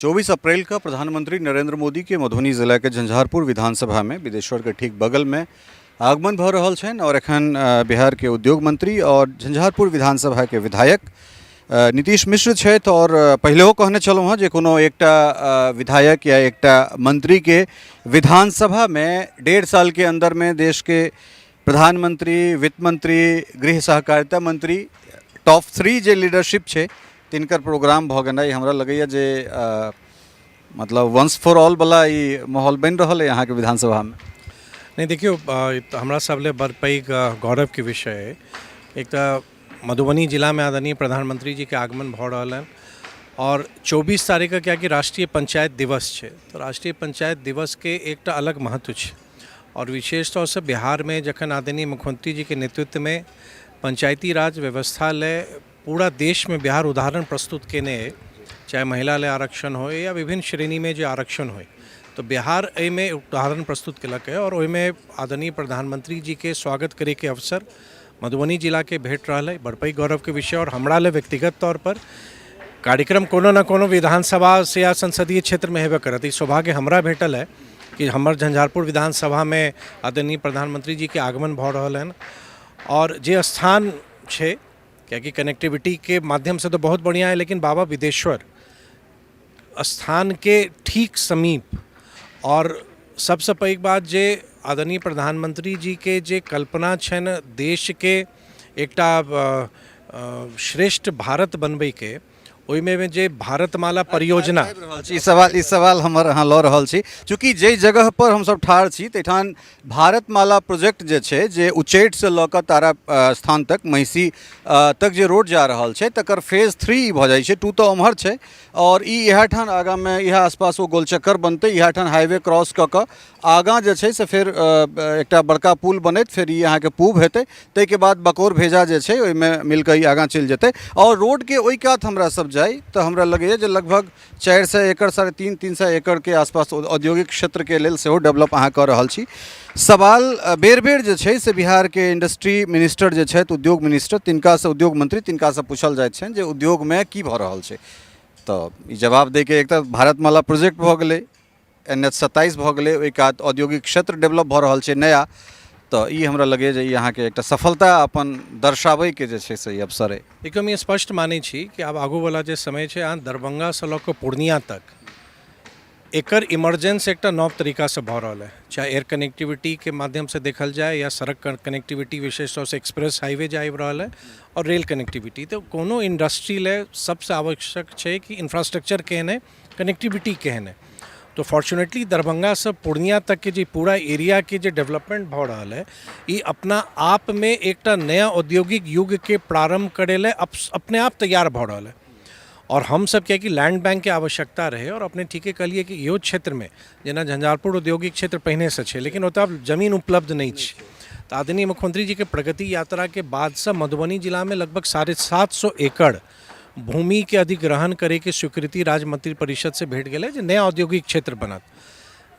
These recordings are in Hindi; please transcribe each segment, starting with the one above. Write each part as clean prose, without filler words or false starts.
24 अप्रैल का प्रधानमंत्री नरेंद्र मोदी के मधुबनी जिला के झंझारपुर विधानसभा में विदेश्वर के ठीक बगल में आगमन भऽ रहल छनि और एखन बिहार के उद्योग मंत्री और झंझारपुर विधानसभा के विधायक नीतीश मिश्र छथि और पहिलेहो कहने छलहुँ हँ जे कोनो एकटा विधायक या एकटा मंत्री के विधानसभा में 1.5 साल के अंदर में देश के प्रधानमंत्री, वित्त मंत्री, गृह सहकारिता मंत्री टॉप 3 जे लीडरशिप छे तिनकर प्रोग्राम भऽ गेनाइ हमरा लगैए जे मतलब वंस फॉर ऑल वाला ई माहौल बनि रहल है यहाँ के विधानसभा में। नहीं देखियो, हमरा सब ले बड़ पैघ गौरव के विषय है। एक तो मधुबनी जिला में आदरणीय प्रधानमंत्री जी के आगमन भऽ रहल हन और 24 तारीख का क्या कि राष्ट्रीय पंचायत दिवस है। तो राष्ट्रीय पंचायत दिवस के एक अलग महत्व है और विशेष तौर से बिहार में जखन आदरणीय मुख्यमंत्री जी के नेतृत्व में पंचायती राज व्यवस्था ले पूरा देश में बिहार उदाहरण प्रस्तुत केने है, चाहे महिला ले आरक्षण हो या विभिन्न श्रेणी में जो आरक्षण हो, तो बिहार में उदाहरण प्रस्तुत कलक है और ओहिमे आदरणीय प्रधानमंत्री जी के स्वागत करे के अवसर मधुबनी जिला के भेट रहा है। बड़ पैघ गौरव के विषय और हमरा ले व्यक्तिगत तौर पर कार्यक्रम कोनो न कोनो विधानसभा से या संसदीय क्षेत्र में हेबे करत। ई सौभाग्य हमरा भेटल है कि हमर झंझारपुर विधानसभा में आदरणीय प्रधानमंत्री जी के आगमन भऽ रहल हन और जे स्थान है क्या कि कनेक्टिविटी के माध्यम से तो बहुत बढ़िया है, लेकिन बाबा विदेश्वर स्थान के ठीक समीप और सबसे पैघ बात जे आदरणीय प्रधानमंत्री जी के जे कल्पना छन देश के एकटा श्रेष्ठ भारत बनबे के, ओहिमे में जे भारतमाला परियोजना ई सवाल हमर अहाँ लऽ रहल छी, चूँकि जे जगह पर हम सब ठाढ़ छी तैठान भारतमाला प्रोजेक्ट जे छै जे उच्चैठ से लऽ कऽ तारा स्थान तक महिषी तक जे रोड जा रहल छै तकर फेज 3 भऽ जाइ छै। 2 तो उम्हर छै और ई इएह ठान आगाँ में इएह आसपास वो गोलचक्कर बनतै, इएह ठान हाईवे क्रॉस कऽ कऽ आगाँ जे छै से फिर एकटा बड़का पुल बनैत फिर ई अहाँके पूब हेतै, ताहिके बाद बकौर भेजा जे छै ओहिमे मिलकऽ ई आगाँ चलि जेतै और रोड के ओहि कात हमरा सब जाए तो हमरा लगैए जे लगभग 400 एकड़ 350 एकड़ के आसपास औद्योगिक क्षेत्र के लेल सेहो डेवलप अहाँ कऽ रहल छी। सवाल बेर बेर जे छै से बिहार के इंडस्ट्री मिनिस्टर जे छथि, उद्योग मिनिस्टर, तिनका से उद्योग मंत्री तिनका से पूछल जाइत छनि जे उद्योग में की भऽ रहल छै, तो ई जवाब दे के एक तो भारतमाला प्रोजेक्ट भऽ गेलै, NH27 भऽ गेलै, ओहि कात औद्योगिक क्षेत्र डेवलप भऽ रहल छै नया, तो ई हमरा लगे जे यहाँ के एक सफलता अपन दर्शाबै के जे छै से ई अवसर है। देखियो हम ये स्पष्ट माने छी कि आब आगू वाला जे समय है अहाँ दरभंगा से लऽ कऽ पूर्णिया तक एकर इमरजेंस एक नव तरीका से भऽ रहल है, चाहे एयर कनेक्टिविटी के माध्यम से देखल जाए या सड़क कनेक्टिविटी, विशेष तौर से एक्सप्रेस हाईवे जे आबि रहल है और रेल कनेक्टिविटी। तो कोनो इंडस्ट्री ले सबसे आवश्यक है कि इंफ्रास्ट्रक्चर केहन है, कनेक्टिविटी केहन है। तो फॉर्चुनेटली दरभंगा से पूर्णिया तक के जो पूरा एरिया के जो डेवलपमेंट भऽ रहल है, ये अपना आप में एक नया औद्योगिक युग के प्रारंभ करे ले अपने आप तैयार भऽ रहल है और हम सब क्या कि लैंड बैंक के आवश्यकता रहे और अपने ठीके कहलिए कि इहो क्षेत्र में जेना झंझारपुर औद्योगिक क्षेत्र पहिने से है, लेकिन ओतऽ अब जमीन उपलब्ध नहीं है। तो आदरणीय मुख्यमंत्री जी के प्रगति यात्रा के बाद से मधुबनी जिला में लगभग 750 एकड़ भूमि के अधिग्रहण करे के स्वीकृति राज्य मंत्री परिषद से भेट गए जो नया औद्योगिक क्षेत्र बनत।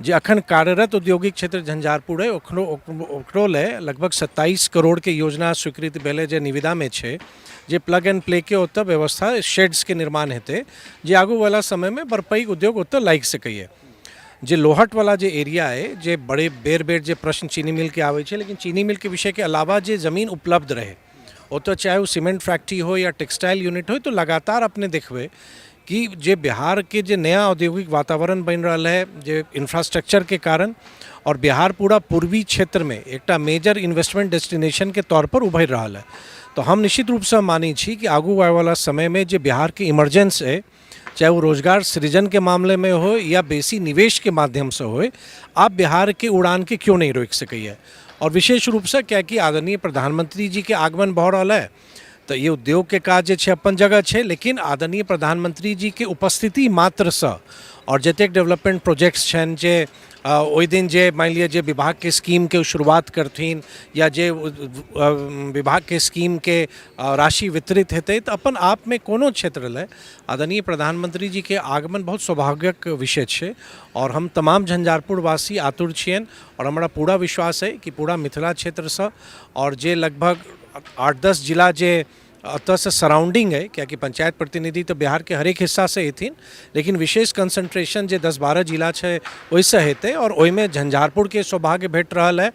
जे अखन कार्यरत औद्योगिक क्षेत्र झंझारपुर है ओकरो ले लगभग 27 करोड़ के योजना स्वीकृति भेले जे निविदा में छे, जे प्लग एंड प्ले के ओतऽ व्यवस्था शेड्स के निर्माण हेतै जे आगू वाला समय में बड़ पैघ उद्योग ओतऽ लागि सकैए। जे लोहट वाला जे एरिया है, जे बड़े बेर बेर जे प्रश्न चीनी मिल के आवे छे, लेकिन चीनी मिल के विषय के अलावा जे जमीन उपलब्ध रहे ओतऽ चाहे वो सीमेंट फैक्ट्री हो या टेक्सटाइल यूनिट हो, तो लगातार अपने देखबे कि जे बिहार के जे नया औद्योगिक वातावरण बन रहा है जे इंफ्रास्ट्रक्चर के कारण और बिहार पूरा पूर्वी क्षेत्र में एक मेजर इन्वेस्टमेंट डेस्टिनेशन के तौर पर उभर रहा है। तो हम निश्चित रूप से मानी छी कि आगू आने वाला समय में जो बिहार के इमरजेंस है, चाहे वो रोजगार सृजन के मामले में हो या बेसी निवेश के माध्यम से हो, आप बिहार के उड़ान के क्यों नहीं रोक सके। और विशेष रूप से क्या कि आदरणीय प्रधानमंत्री जी के आगमन भऽ रहल है, तो ये उद्योग के काज जे अपन जगह है, लेकिन आदरणीय प्रधानमंत्री जी के उपस्थिति मात्र से और जतेक डेवलपमेंट प्रोजेक्ट्स छन जे ओहि दिन जे मान लिया जे विभाग के स्कीम के शुरुआत करथिन या जे विभाग के स्कीम के राशि वितरित हेतै, तो अपन आप में कोनो क्षेत्र ले आदरणीय प्रधानमंत्री जी के आगमन बहुत सौभाग्यक विषय है और हम तमाम झंझारपुर वासी आतुर छियन और हमारा पूरा विश्वास है कि पूरा मिथिला क्षेत्र से और जे लगभग 8-10 जिला जे अतः से सराउंडिंग है क्या कि पंचायत प्रतिनिधि तो बिहार के हर एक हिस्सा से हेथिन, लेकिन विशेष कंसंट्रेशन जे 10-12 जिला है वैसे हेतै और ओहिमे झंझारपुर के सौभाग्य भेट रहल है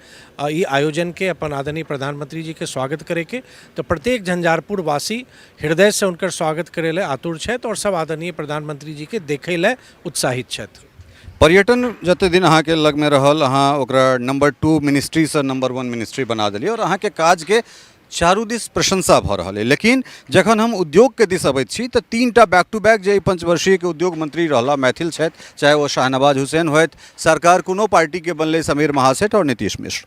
ई आयोजन के अपन आदरणीय प्रधानमंत्री जी के स्वागत करे के। तो प्रत्येक झंझारपुर वासी हृदय से उनकर स्वागत करे ले आतुर छथि और सब आदरणीय प्रधानमंत्री जी के देखे ले उत्साहित छथि। पर्यटन जते दिन अहाँ के लग में रहल अहाँ ओकरा नंबर 2 मिनिस्ट्री से नंबर 1 मिनिस्ट्री बना देलिए और अहाँ के काज के चारू दिस प्रशंसा भऽ रहल है। लेकिन जखन हम उद्योग के दिस अबैत छी तऽ 3टा बैक टू बैक जे पंचवर्षीय के उद्योग मंत्री रहला मैथिल छथि, चाहे वो शाहनवाज हुसैन होथि, सरकार कोनो पार्टी के बनले समीर महासेठ और नीतीश मिश्र।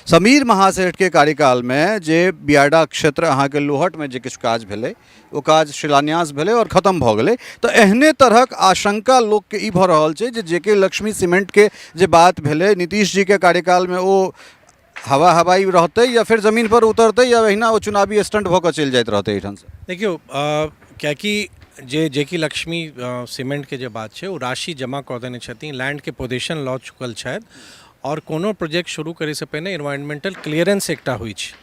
समीर महासेठ के कार्यकाल में जे बियाडा क्षेत्र अहाँ के लोहट में जे किछु काज भेलै वो काज शिलान्यास भेलै और खत्म भऽ गेलै। तो एहने तरहक आशंका लोक के ई भऽ रहल छै जे जेके लक्ष्मी सीमेंट के जे बात भेलै नीतीश जी के कार्यकाल में वो हवाई रहते या फिर जमीन पर उतरते या अहिना वो चुनावी स्टंट भऽ कऽ चलि जाइत रहते एहिठाम से। देखियो क्या कि जेकी लक्ष्मी सीमेंट के जे बात है वो राशि जमा कऽ देने छथिन, लैंड के पोजीशन लऽ चुकल छथि और कोनो प्रोजेक्ट शुरू करे से पहिने एनवायरमेंटल क्लियरेंस एकटा होइ छै।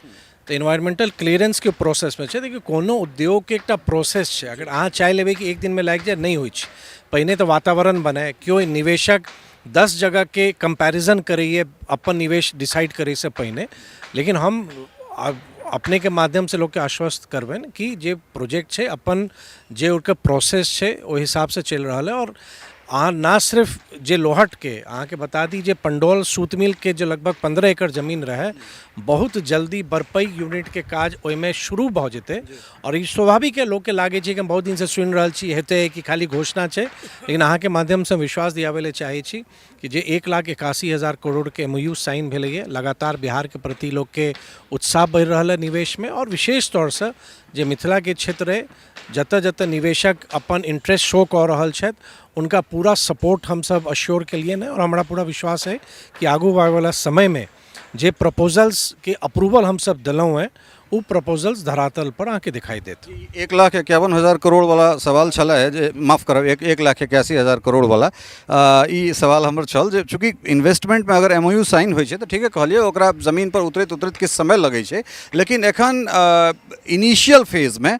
तो एनवायरमेंटल क्लियरेंस के प्रोसेस में देखिए कोनो उद्योग के एकटा प्रोसेस है, अगर अहाँ चाह लेबै कि एक दिन में लागि जाए नहीं होइ छै। पहिने तो वातावरण बनाए, क्यों निवेशक 10 जगह के कंपैरिजन करिए अपन निवेश डिसाइड करे से पहिने। लेकिन हम अपने के माध्यम से लोग के आश्वस्त करबेन कि जे प्रोजेक्ट है अपन जे उनका प्रोसेस है वो हिसाब से चल रहा है। और अहाँ ना सिर्फ जे लोहट के अहाँ के बता दी जे पंडौल सूत मिल के जो लगभग 15 एकड़ जमीन रहे बहुत जल्दी बरपई यूनिट के काज ओहिमे शुरू भऽ जेतै। और ई स्वाभाविक है, लोग के लागे छै कि हम बहुत दिन से सुनि रहल छी हेतै कि खाली घोषणा छै। लेकिन अहाँ के माध्यम से विश्वास दियावे ले चाहे छी कि जे 1,81,000 करोड़ के MOU साइन भेलै, लगातार बिहार के प्रति लोग के उत्साह बढ़ि रहल है निवेश में। और विशेष तौर से जे मिथिला के क्षेत्र है जतऽ जतऽ निवेशक अपन इंटरेस्ट शो कऽ रहल छथि उनका पूरा सपोर्ट हम सब अश्योर के लिए और हमारा पूरा विश्वास है कि आगू आने वाला समय में जे प्रपोजल्स के अप्रूवल हम सब दिलों हैं वो प्रपोजल्स धरातल पर आके दिखाई देते। 1,51,000 करोड़ वाला सवाल छला है जे माफ करब 1,81,000 करोड़ वाला ई सवाल हमर छल जे चूँकि इन्वेस्टमेंट में अगर MOU साइन होइ छै तऽ ठीके कहलिए ओकरा जमीन पर उतरैत किछु समय लगै छै। लेकिन एखन इनिशियल फेज में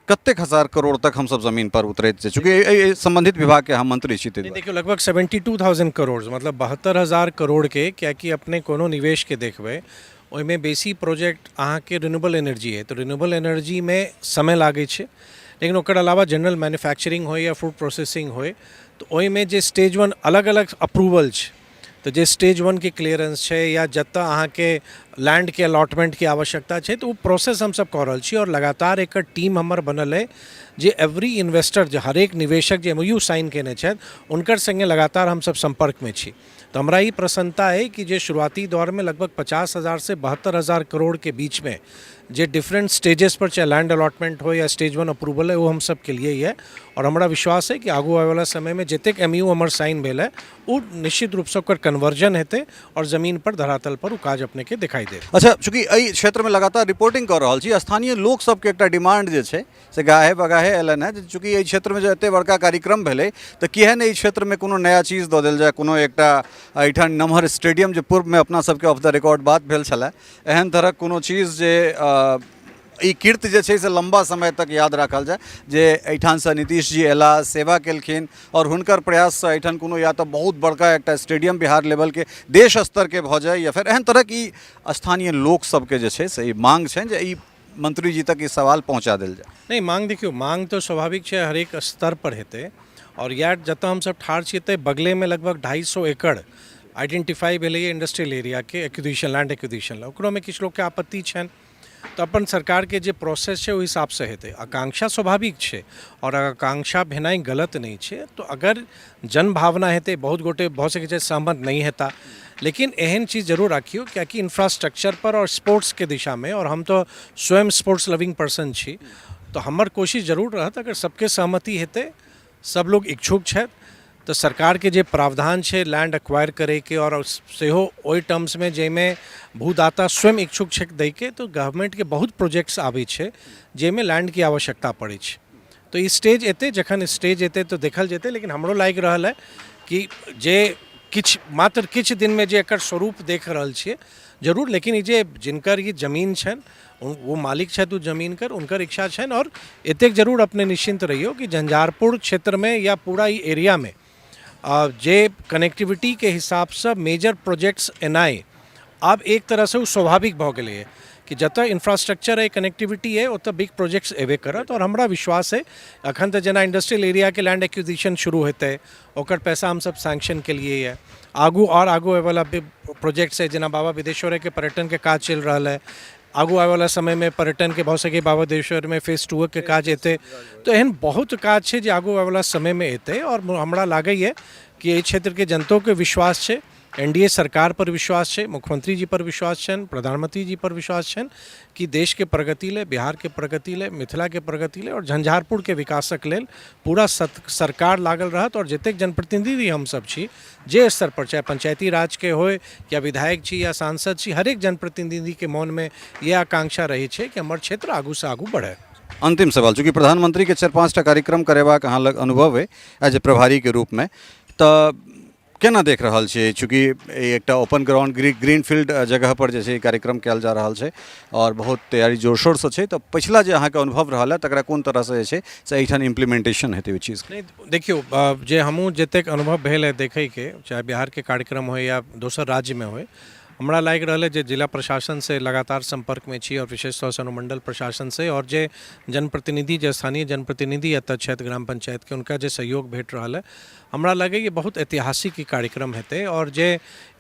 कतेक हजार करोड़ तक हम सब जमीन पर उतरैत छै, चूँकि संबंधित विभाग के हम मंत्री छी। देखियो लगभग 72,000 करोड़ मतलब 72,000 करोड़ के क्या कि अपने कोनो निवेश के देखबै ओहिमे बेसी प्रोजेक्ट अहाँ के रिन्यूएबल एनर्जी है। तो रिन्यूएबल एनर्जी में समय लागे छै, लेकिन ओकर अलावा जनरल मैन्युफैक्चरिंग हो या फूड प्रोसेसिंग हो तो ओहिमे जे स्टेज 1 अलग अलग अप्रूवल छै। तो जे स्टेज 1 के क्लियरेंस है या जतऽ अहाँ के लैंड के अलॉटमेंट की आवश्यकता है तो वो प्रोसेस हम सब कऽ रहल छी। और लगातार एक टीम हमर बनल है जे एवरी इन्वेस्टर जो हर एक निवेशक जो MOU साइन केने छथि उनकर संगे लगातार हम सब संपर्क में छी। तो हमरा ये प्रसन्नता है कि जे शुरुआती दौर में लगभग 50,000 से 72,000 करोड़ के बीच में जे डिफरेंट स्टेजेस पर चाहे लैंड अलॉटमेंट हो या स्टेज 1 अप्रूवल है वो हम सब के लिए ही है। और हमारा विश्वास है कि आगू आने वाला समय में जतेक MOU हमर साइन भेल है वो निश्चित रूप से ओकर कन्वर्जन हेतै और जमीन पर धरातल पर वो काज अपने के दिखाई दे। अच्छा, चूँकि एहि क्षेत्र में लगातार रिपोर्टिंग कर रहल छी, स्थानीय लोक सबके एकटा डिमांड जे छै से गाहे बगाहे एलन है। चूँकि एहि क्षेत्र में जो एते बड़का कार्यक्रम भेलै तऽ केहन एहि क्षेत्र में कोनो नया चीज दऽ देल जाय, कोनो एकटा एहिठाम नमहर स्टेडियम जे पूर्व में अपना सबके ऑफ द रिकॉर्ड बात भेल छलै एहन तरहक कोनो चीज जे ई कीर्ति जे छै से लंबा समय तक याद राखल जाए जे एहिठाम से नीतीश जी एला सेवा केलखिन और हुनकर प्रयास से एहिठाम कोनो या तो बहुत बड़का एकटा स्टेडियम बिहार लेवल के देश स्तर के भऽ जाए या फिर एहन तरह की स्थानीय लोक सबके जे छै से ई मांग छै जे ई मंत्री जी तक ई सवाल पहुँचा देल जाए। नहीं मांग देखियो मांग तो स्वाभाविक है हर एक स्तर पर हेतै। और यार जतऽ हम सब ठाढ़ छी तऽ बगले में लगभग 250 एकड़ आइडेंटिफाई भेलै इंडस्ट्रियल एरिया के एक्विजिशन लैंड एक्विजिशन ओकरो में किछु लोग के आपत्ति छनि। तो अपन सरकार के जे प्रोसेस है वो हिसाब से हेतै। आकांक्षा स्वाभाविक है और आकांक्षा भेनाइ गलत नहीं है। तो अगर जन भावना हेतै बहुत गोटे भऽ सकै छै सहमत नहीं हेता, लेकिन एहन चीज़ जरूर राखियो क्या कि इंफ्रास्ट्रक्चर पर और स्पोर्ट्स के दिशा में और हम तो स्वयं स्पोर्ट्स लविंग पर्सन छी तो हमर कोशिश जरूर रहत अगर सबके सहमति हेतै सब लोग इच्छुक छथि तो सरकार के जे प्रावधान है लैंड एक्वायर करे के और सेहो ओहि टर्म्स में जैमें भूदाता स्वयं इच्छुक छे दै के तो गवर्नमेंट के बहुत प्रोजेक्ट्स आबै छै जैमें लैंड की आवश्यकता पड़ै छै। तो ई स्टेज एते जखन स्टेज एते तो देखल जेतै। लेकिन हमरो लागि रहल है कि जे मात्र किछु दिन में जे एकर स्वरूप देख रहल छियै जरूर, लेकिन ई जे जिनकर ये जमीन छनि वो मालिक छथि ओ जमीन कर, उनकर इच्छा छनि। और एतेक जरूर अपने निश्चिंत रहियो कि झंझारपुर क्षेत्र में या पूरा ई एरिया में जे कनेक्टिविटी के हिसाब से मेजर प्रोजेक्ट्स एनाइ आब एक तरह से वो स्वाभाविक भऽ गेलै है कि जतऽ इंफ्रास्ट्रक्चर है, कनेक्टिविटी है, ओतऽ बिग प्रोजेक्ट्स एबे करत। और हमरा विश्वास है अखन तऽ जेना इंडस्ट्रियल एरिया के लैंड एक्विजिशन शुरू हेतै, ओकर पैसा हम सब सैंक्शन के लिए है। आगू और आगू आबे वाला प्रोजेक्ट्स है, जेना बाबा बिदेश्वर के पर्यटन के काज चल रहा है। आगू आवे वाला समय में पर्यटन के बहुत सके बाबा बिदेश्वर में फेज 2 के काज एतै। तो एहन बहुत काज छै जे आगू आवे वाला समय में एतै। और हमरा लागैए कि एहि क्षेत्र के जनतो के विश्वास छै, एनडीए सरकार पर विश्वास है, मुख्यमंत्री जी पर विश्वास छन, प्रधानमंत्री जी पर विश्वास छन कि देश के प्रगति ले, बिहार के प्रगति ले, मिथिला के प्रगति ले और झंझारपुर के विकासक लेल पूरा सरकार लागल रहत। और जतेक जनप्रतिनिधि हम सब छी, जे स्तर पर, चाहे पंचायती राज के होय या विधायक छी या सांसद छी, हर एक जनप्रतिनिधि के मन में यह आकांक्षा रही है कि हमार क्षेत्र आगू से आगू बढ़े। अंतिम सवाल, चूँकि प्रधानमंत्री के 4-5टा कार्यक्रम करेबाक अहाँ लग अनुभव है एज ए प्रभारी के रूप में, तो केना देख रहल छियै? चूँकि एकटा ओपन ग्राउंड ग्रीन फील्ड जगह पर जे छै कार्यक्रम कयल जा रहल छै और बहुत तैयारी जोर शोर से छै, तो पिछला जे अहाँके अनुभव रहल है तकरा कोन तरह से जे छै से एहिठाम इम्प्लीमेंटेशन हेतै ओहि चीज? नहीं देखियो, जे हमहूँ जतेक अनुभव भेल है देखे के, चाहे बिहार के कार्यक्रम हो या दोसर राज्य में हो, हमरा लागि रहल है जे जिला प्रशासन से लगातार संपर्क में छी और विशेष तौर से अनुमंडल प्रशासन से, और जे जनप्रतिनिधि, जे स्थानीय जनप्रतिनिधि एतऽ छथि ग्राम पंचायत के, उनका जे सहयोग भेट रहल है, हमरा लगे ये बहुत ऐतिहासिक कार्यक्रम हेतै। और जे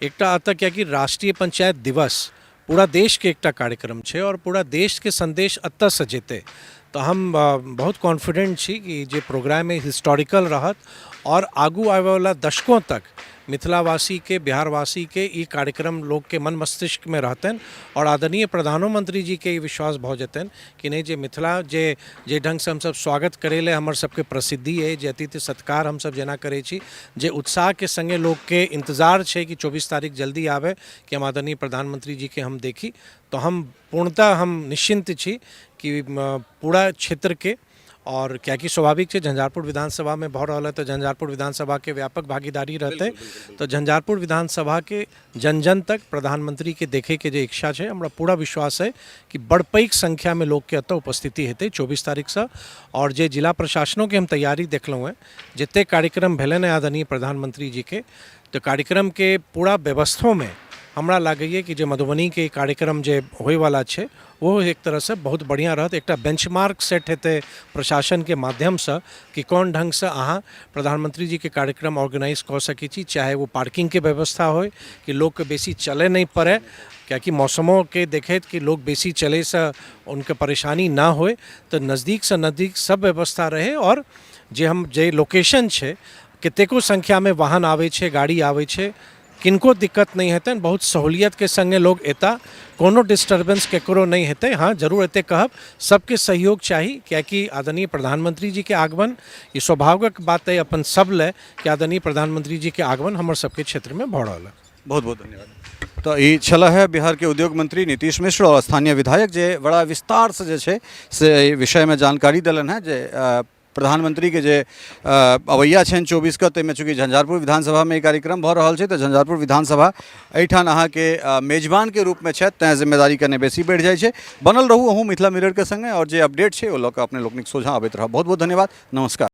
एकटा एतऽ कियाकि राष्ट्रीय पंचायत दिवस पूरा देश के एकटा कार्यक्रम छै और पूरा देश के संदेश एतऽ से जेतै, तो हम बहुत कॉन्फिडेंट छी कि जे प्रोग्राम हिस्टोरिकल रहत और आगू आवे वाला दशकों तक मिथिलावासी के, बिहारवासी के ई कार्यक्रम लोग के मन मस्तिष्क में रहतन। और आदरणीय प्रधानमंत्री जी के विश्वास भऽ जेतन कि नहीं, जे मिथिला जे ढंग से हम सब स्वागत करेले हमर सबके प्रसिद्धि है, जे अतिथि सत्कार हम सब जेना करे छी, जे उत्साह के संगे लोग के इंतजार है कि 24 तारीख जल्दी आवे कि हम आदरणीय प्रधानमंत्री जी के हम देखी, तो हम पूर्णतः हम निश्चिंत छी कि पूरा क्षेत्र के, और क्या कि स्वाभाविक है झंझारपुर विधानसभा में भऽ रहल है तो झंझारपुर विधानसभा के व्यापक भागीदारी रहते। तो झंझारपुर विधानसभा के जन जन तक प्रधानमंत्री के देखे के जे इच्छा है, हमरा पूरा विश्वास है कि बड़ पैघ संख्या में लोग के एतऽ उपस्थिति हेतै 24 तारीख से। और जे जिला प्रशासनों के हम तैयारी देखलहुँ हैं, जते कार्यक्रम भेलन है आदरणीय प्रधानमंत्री जी के, तो कार्यक्रम के पूरा व्यवस्था में हमरा लागैए कि जे मधुबनी के कार्यक्रम जे होय वाला छै वो एक तरह से बहुत बढ़िया रहत। एक बेंचमार्क सेट हेतै प्रशासन के माध्यम से कि कौन ढंग से अहाँ प्रधानमंत्री जी के कार्यक्रम ऑर्गेनाइज कऽ सकै छी, चाहे वो पार्किंग के व्यवस्था होय कि लोग के बेसी चले नहीं पड़े, क्या कि मौसमों के देखैत कि लोग बेसी चले से उनके परेशानी ना होय, तो नज़दीक से नज़दीक सब व्यवस्था रहे। और जे लोकेशन छै, कतेको संख्या में वाहन आवे छे, गाड़ी आवे छे, किनको दिक्कत नहीं हेतै, बहुत सहूलियत के संगे लोग एता, कोनो डिस्टर्बेंस केकरो नहीं हेतै। हाँ जरूर एते कहब सबके सहयोग चाहिए, क्योंकि आदरणीय प्रधानमंत्री जी के आगमन ये स्वाभाविक बात है अपन सब ले कि आदरणीय प्रधानमंत्री जी के आगमन हमर सबके क्षेत्र में भऽ रहल है। बहुत बहुत धन्यवाद। तो ई छला है बिहार के उद्योग मंत्री नीतीश मिश्र और स्थानीय विधायक जे बड़ा विस्तार से जे छै से विषय में जानकारी देलन है। जे प्रधानमंत्री के जे अवैया छनि 24 के, ताहिमे चूँकि झंझारपुर विधानसभा में कार्यक्रम भऽ रहल छै, तो झंझारपुर विधानसभा एहिठाम अहाँके मेजबान के रूप में छथि, तेँ जिम्मेदारी कने बेसी बढ़ि जाइ छै। बनल रहू अहूँ मिथिला मिरर के संगे, और जे अपडेट छै ओ लऽ कऽ अपने लोकनिक सोझा अबैत रहब। बहुत बहुत धन्यवाद, नमस्कार।